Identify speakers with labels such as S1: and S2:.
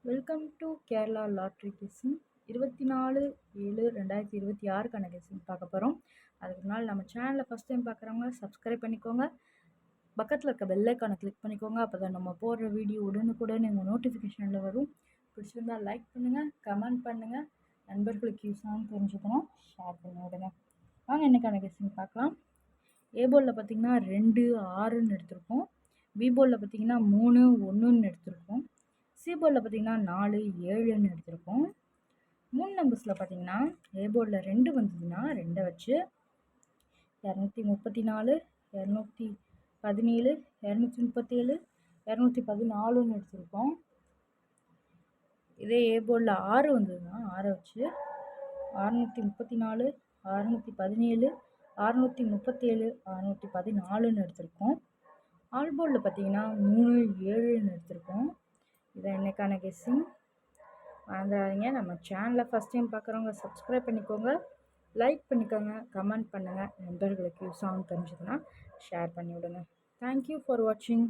S1: Welcome to Kerala lottery guessing 24/7/2026க்கான guessing பார்க்க போகிறோம். அதுக்கு முன்னால் நம்ம சேனலை ஃபஸ்ட் டைம் பார்க்குறவங்க சப்ஸ்கிரைப் பண்ணிக்கோங்க. பக்கத்தில் இருக்க பெல் ஐக்கானை கிளிக் பண்ணிக்கோங்க. அப்போ தான் நம்ம போடுற வீடியோ உடனுக்குடன் உங்கள் நோட்டிஃபிகேஷனில் வரும். பிடிச்சிருந்தால் லைக் பண்ணுங்கள், கமெண்ட் பண்ணுங்கள், நண்பர்களுக்கு யூஸ் ஆகும் தெரிஞ்சுக்கணும், ஷேர் பண்ணி விடுங்க. வாங்க இன்றைக்கான கெஸ்ஸிங் பார்க்கலாம். ஏ போர்டில் பார்த்திங்கன்னா 2 6ன்னு எடுத்திருக்கோம். பி போர்டில் பார்த்திங்கன்னா 3 1ன்னு எடுத்திருக்கோம். சி போர்டில் பார்த்திங்கன்னா 4 7ன்னு எடுத்திருக்கோம். 3 நம்பர்ஸில் பார்த்திங்கன்னா ஏ போர்டில் 2 வந்ததுன்னா 2 வச்சு 234 217 237 214ன்னு எடுத்திருக்கோம். இதே ஏ போர்டில் 6 வந்ததுன்னா 6 வச்சு 634 617 637 614ன்னு எடுத்திருக்கோம். ஆல் போர்டில் பார்த்திங்கன்னா 3 7ன்னு எடுத்திருக்கோம். இதான் இன்றைக்கான கெஸ்ஸிங். மறந்துடாதீங்க, நம்ம சேனலை ஃபஸ்ட் டைம் பார்க்குறவங்க சப்ஸ்கிரைப் பண்ணிக்கோங்க, லைக் பண்ணிக்கோங்க, கமெண்ட் பண்ணுங்கள், நண்பர்களுக்கு யூஸ் ஆகும் தெரிஞ்சதுன்னா ஷேர் பண்ணி விடுங்க. தேங்க்யூ ஃபார் வாட்சிங்.